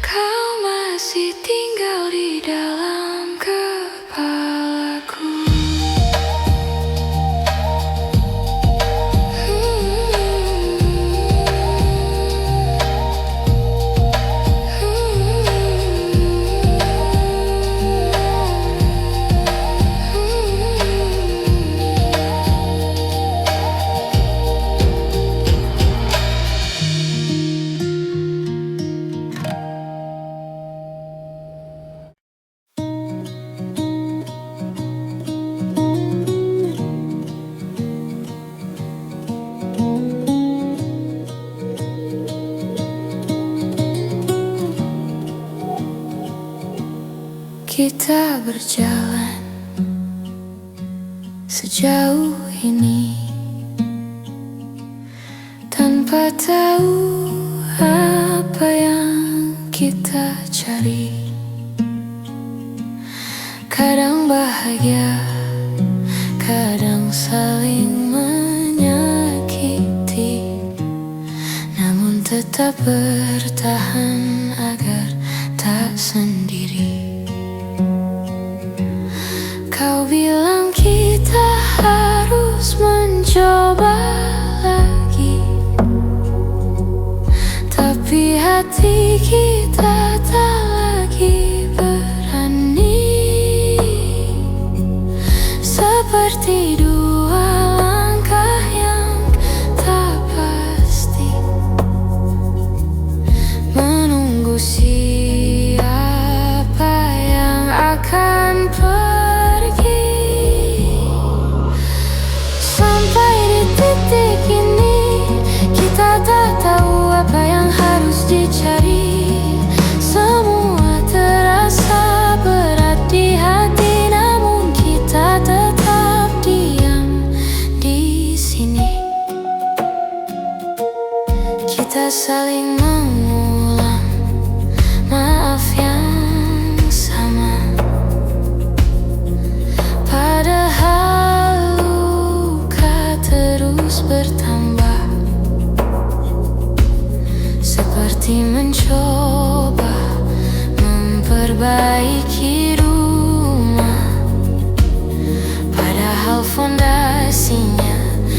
kau masih tinggal di dalam kepalaku. Kita berjalan sejauh ini tanpa tahu apa yang kita cari. Kadang bahagia, kadang saling menyakiti, namun tetap bertahan agar tak sendiri. Kau bilang kita harus mencoba lagi, tapi hati kita tak lagi berani. Seperti dua langkah yang tak pasti, menunggu siapa yang akan pergi. Sampai di titik ini kita tak tahu apa yang harus dicari. Semua terasa berat di hati, namun kita tetap diam di sini. Kita saling mengulang maaf yang sama, padahal luka terus bertambah. Seperti mencoba memperbaiki rumah, padahal fondasinya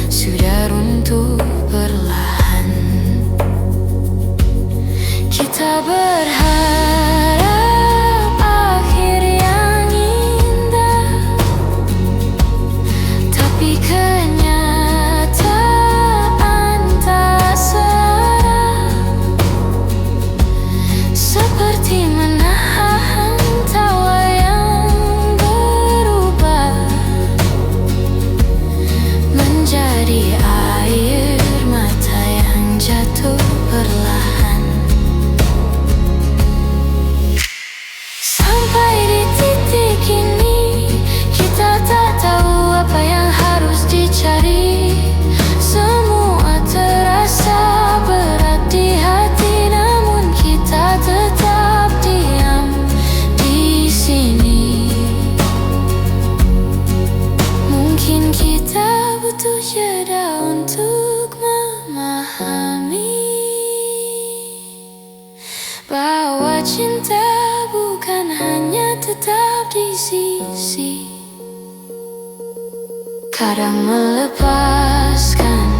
sudah runtuh perlahan. Kita berharap akhir yang indah, tapi kenyataan tak serah. Seperti menahan tawa yang berubah Kadang melepaskan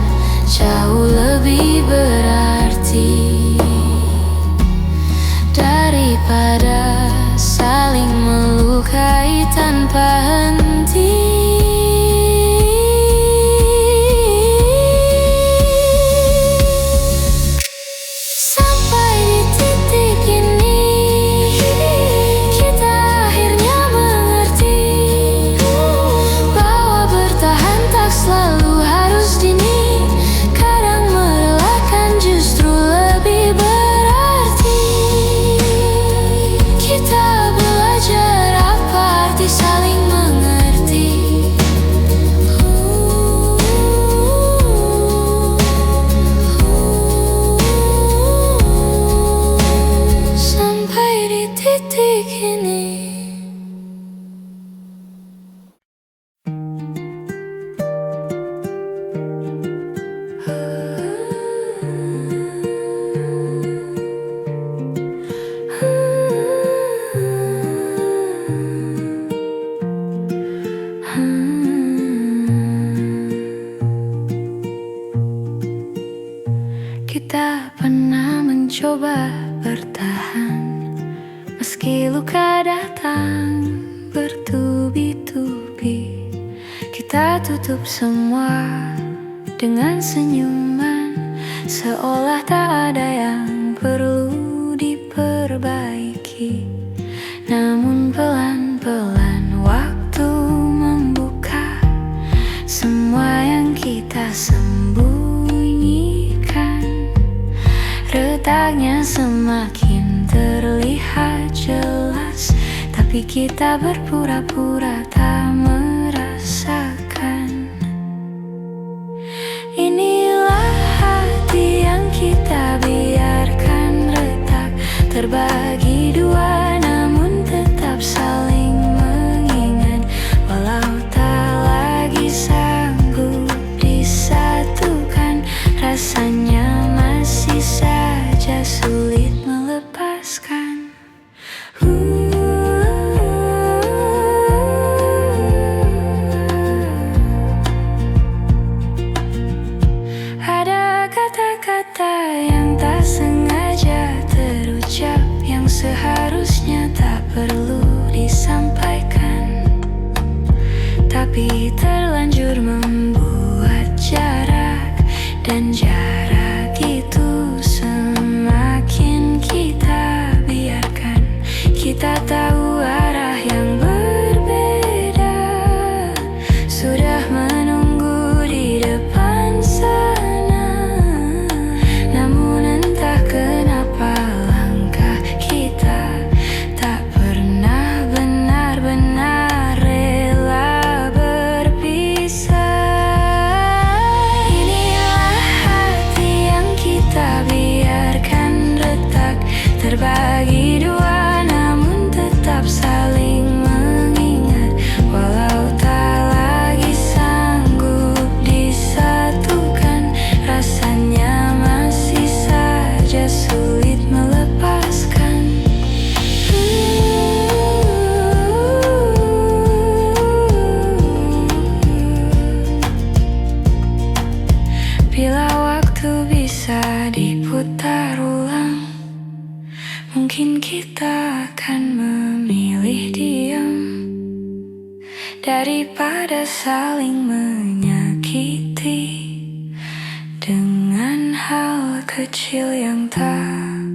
jauh lebih berarti daripada saling melukai tanpa henti. Sampai di titik ini kita akhirnya mengerti bahwa bertahan tak selalu harus dini. Kadang merelakan justru lebih berarti. Kita belajar apa arti saling mengerti. Sampai di titik ini. Kita pernah mencoba bertahan, meski luka datang bertubi-tubi. Kita tutup semua dengan senyuman, seolah tak ada yang perlu diperbaiki. Namun pelan-pelan waktu membuka semua yang kita sembunyikan. Retaknya semakin terlihat jelas, tapi kita berpura-pura tak merasakan. Inilah hati yang kita biarkan retak, terbagi dua namun tetap saling mengingat. Walau tak lagi sanggup disatukan, rasanya masih saja sulit melepaskan. Ada kata-kata yang tak sengaja terucap, yang seharusnya tak perlu disampaikan, tapi terlanjur membuat jarak. Dan jarak itu semakin kita biarkan. Kita tahu arah yang berbeda, sudah menunggu di depan sana. Namun entah kenapa langkah kita tak pernah benar-benar rela berpisah. Terbagi dua namun tetap saling mengingat. Walau tak lagi sanggup disatukan, rasanya masih saja sulit melepaskan. Bila waktu bisa diputar ulang, mungkin kita akan memilih diam daripada saling menyakiti dengan hal kecil yang tak